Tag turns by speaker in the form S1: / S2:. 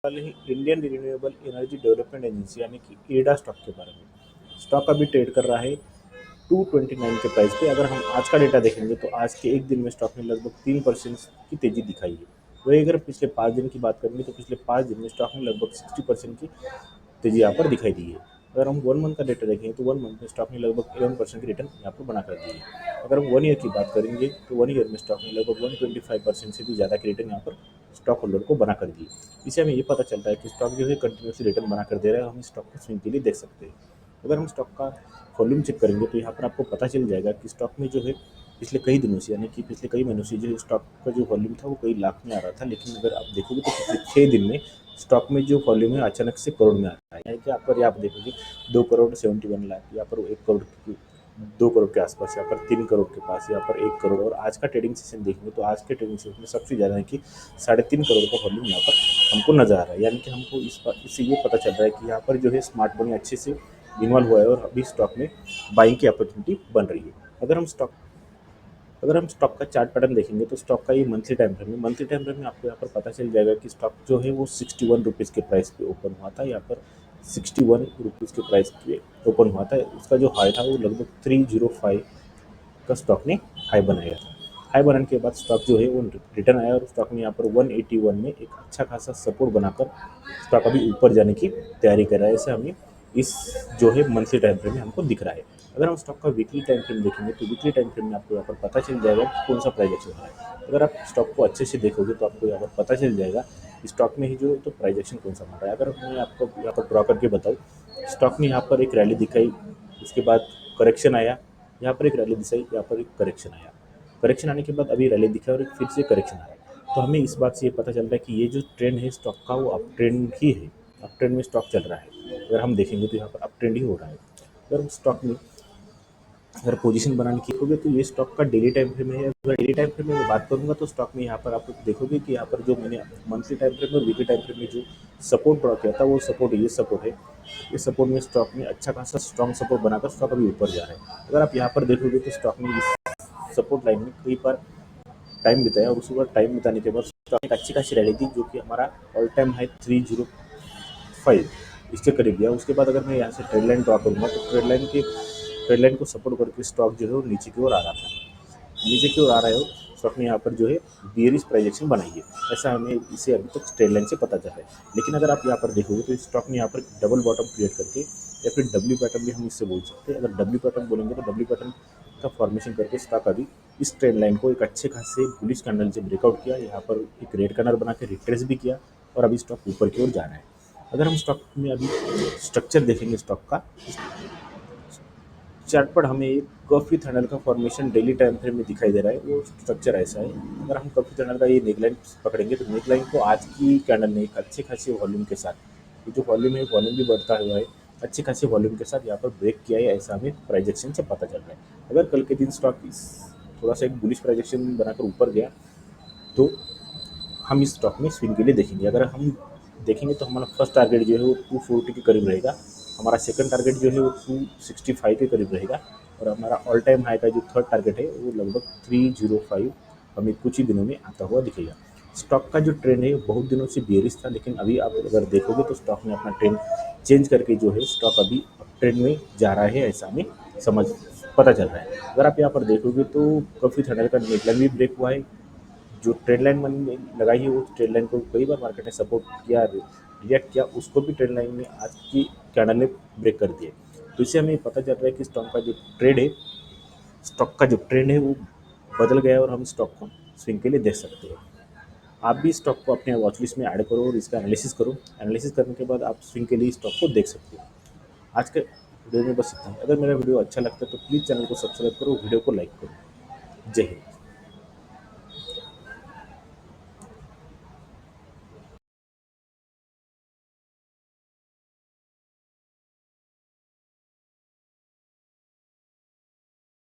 S1: वाले ही Indian renewable energy development agency यानी कि ईडा स्टॉक के बारे में। स्टॉक अभी ट्रेड कर रहा है 229 के प्राइस पे। अगर हम आज का डेटा देखेंगे तो आज के एक दिन में स्टॉक ने लगभग 3% की तेजी दिखाई है। वही अगर पिछले 5 दिन की बात करेंगे तो पिछले 5 दिन में स्टॉक ने लगभग 60% की तेजी यहाँ पर दिखाई दी है। अगर हम 1 मंथ का डेटा देखेंगे तो 1 मंथ में स्टॉक ने लगभग 11% की रिटर्न यहाँ पर बना कर दी है। अगर हम 1 ईयर की बात करेंगे तो 1 ईयर में स्टॉक ने लगभग 125% से भी ज़्यादा की रिटर्न यहाँ पर स्टॉक होल्डर को बना कर दी। इससे हमें ये पता चलता है कि स्टॉक जो है कंटिन्यूसली रिटर्न बना कर दे रहा है। हम स्टॉक को स्विंग के लिए देख सकते हैं। अगर हम स्टॉक का वॉल्यूम चेक करेंगे तो यहाँ पर आपको पता चल जाएगा कि स्टॉक में जो है पिछले कई दिनों से यानी कि पिछले कई महीनों से जो स्टॉक का जो वॉल्यूम था वो कई लाख में आ रहा था, लेकिन अगर आप देखोगे तो पिछले 6 दिन में स्टॉक में जो वॉल्यूम है अचानक से करोड़ में आ रहा है। यानी कि आप पर आप देखोगे 2 करोड़ 71 लाख, यहाँ पर 1 करोड़ की 2 करोड़ के आसपास, यहाँ पर 3 करोड़ के पास, यहाँ पर 1 करोड़। और आज का ट्रेडिंग सेशन देखेंगे तो आज के ट्रेडिंग सेशन में सबसे ज़्यादा है कि 3.5 करोड़ का वॉल्यूम यहाँ पर हमको नजर आ रहा है। यानी कि हमको इससे ये पता चल रहा है कि यहाँ पर जो है स्मार्ट मनी अच्छे से इन्वॉल्व हुआ है और अभी स्टॉक में बाइंग की अपॉर्चुनिटी बन रही है। अगर हम स्टॉक का चार्ट पैटर्न देखेंगे तो स्टॉक का ये मंथली टाइम फ्रेम में आपको यहाँ पर पता चल जाएगा कि स्टॉक जो है वो 61 रुपीज़ के प्राइस पे ओपन हुआ था। यहाँ पर 61 रुपीज़ के प्राइस पे ओपन हुआ था। उसका जो हाई था वो लगभग 305 का स्टॉक ने हाई बनाया था। हाई बनाने के बाद स्टॉक जो है वो रिटर्न आया और स्टॉक ने यहाँ पर 181 में एक अच्छा खासा सपोर्ट बनाकर स्टॉक अभी ऊपर जाने की तैयारी कर रहा है। ऐसे हमें इस जो है मंथली टाइम फ्रेम में हमको दिख रहा है। अगर हम स्टॉक का वीकली टाइम फ्रेम देखेंगे तो वीकली टाइम फ्रेम में आपको यहाँ पर पता चल जाएगा कि कौन सा प्राइस एक्शन हो रहा है। अगर आप स्टॉक को अच्छे से देखोगे तो आपको यहाँ पर पता चल जाएगा स्टॉक में ही जो तो प्राइस एक्शन कौन सा मार रहा है। अगर मैं आपको यहाँ पर ड्रॉ करके बताऊँ, स्टॉक ने यहाँ पर एक रैली दिखाई, उसके बाद करेक्शन आया, यहाँ पर एक रैली दिखाई, यहाँ पर एक करेक्शन आया, करेक्शन आने के बाद अभी रैली दिखा और फिर से करेक्शन आया। तो हमें इस बात से ये पता चल रहा है कि ये जो ट्रेंड है स्टॉक का वो अप ट्रेंड ही है। अप ट्रेंड में स्टॉक चल रहा है। अगर हम देखेंगे तो यहाँ पर अप ट्रेंड ही हो रहा है। अगर हम स्टॉक में अगर पोजीशन बनाने की होगी तो ये स्टॉक का डेली टाइम फ्रेम है। अगर डेली टाइम फ्रेम में मैं बात करूंगा तो स्टॉक में यहाँ पर आप देखोगे कि यहाँ पर जो मैंने मंथली टाइम फ्रेम और वीकली टाइम फ्रेम में जो सपोर्ट ड्रॉ किया था वो सपोर्ट ये सपोर्ट है। ये सपोर्ट में स्टॉक में अच्छा खासा स्ट्रॉन्ग सपोर्ट बनाकर स्टॉक अभी ऊपर जा रहा है। अगर आप यहाँ पर देखोगे तो स्टॉक में इस सपोर्ट लाइन में कई बार टाइम बिताया और उसके बाद टाइम बिताने के बाद स्टॉक एक अच्छी खासी रैली थी जो कि हमारा ऑल टाइम हाई 305 इसके करीब गया। उसके बाद अगर मैं यहाँ से ट्रेड लाइन ड्रॉ करूँगा तो ट्रेड लाइन को सपोर्ट करके स्टॉक जो है वो नीचे की ओर आ रहा था। नीचे की ओर आ रहा है स्टॉक ने यहाँ पर जो है बियरिश प्राइजेक्शन बनाई है। ऐसा हमें इसे अभी तक ट्रेड लाइन से पता चला है। लेकिन अगर आप यहाँ पर देखोगे तो स्टॉक ने यहाँ पर डबल बॉटम क्रिएट करके या फिर डब्ल्यू पैटर्न भी हम इससे बोल सकते हैं। अगर डब्ल्यू पैटर्न बोलेंगे तो डब्ल्यू पैटर्न का फॉर्मेशन करके स्टॉक अभी इस ट्रेंड लाइन को एक अच्छे खासे बुलिश कैंडल से ब्रेकआउट किया, यहाँ पर एक रेड कैंडल बना के रिट्रेस भी किया और अभी स्टॉक ऊपर की ओर जा रहा है। अगर हम स्टॉक में अभी स्ट्रक्चर देखेंगे स्टॉक का चार्ट पर हमें एक कॉफी थनल का फॉर्मेशन डेली टाइम फ्रेम में दिखाई दे रहा है। वो स्ट्रक्चर ऐसा है। अगर हम कॉफी थनल का ये नेकलाइन पकड़ेंगे तो नेकलाइन को आज की कैंडल ने एक अच्छे खासे वॉल्यूम के साथ, ये जो वॉल्यूम है वॉल्यूम भी बढ़ता हुआ है, अच्छे खासे वॉल्यूम के साथ यहाँ पर ब्रेक किया है। ऐसा हमें प्राइजेक्शन से पता चल रहा है। अगर कल के दिन स्टॉक थोड़ा सा एक बुलिश प्राइजेक्शन बनाकर ऊपर गया तो हम इस स्टॉक में स्विंग के लिए देखेंगे। अगर हम देखेंगे तो हमारा फर्स्ट टारगेट जो है वो 240 के करीब रहेगा। हमारा सेकंड टारगेट जो है वो 265 के करीब रहेगा और हमारा ऑल टाइम हाई का जो थर्ड टारगेट है वो लगभग 305 हमें कुछ ही दिनों में आता हुआ दिखेगा। स्टॉक का जो ट्रेंड है बहुत दिनों से बेरिश था, लेकिन अभी आप अगर देखोगे तो स्टॉक ने अपना ट्रेंड चेंज करके जो है स्टॉक अभी ट्रेंड में जा रहा है, ऐसा हमें समझ पता चल रहा है। अगर आप यहाँ पर देखोगे तो काफ़ी थंडर का नेकलाइन भी ब्रेक हुआ है। जो ट्रेड लाइन मैंने लगाई है वो ट्रेड लाइन को कई बार मार्केट ने सपोर्ट किया, रिएक्ट किया, उसको भी ट्रेड लाइन ने आज की कैंडल ने ब्रेक कर दिया। तो इससे हमें पता चल रहा है कि स्टॉक का जो ट्रेंड है वो बदल गया है और हम स्टॉक को स्विंग के लिए देख सकते हैं। आप भी स्टॉक को अपने वॉच लिस्ट में ऐड करो और इसका एनालिसिस करो। एनालिसिस करने के बाद आप स्विंग के लिए स्टॉक को देख सकते हो। आज के वीडियो में बस इतना ही। अगर मेरा वीडियो अच्छा लगता है तो प्लीज़ चैनल को सब्सक्राइब करो, वीडियो को लाइक करो। जय हिंद।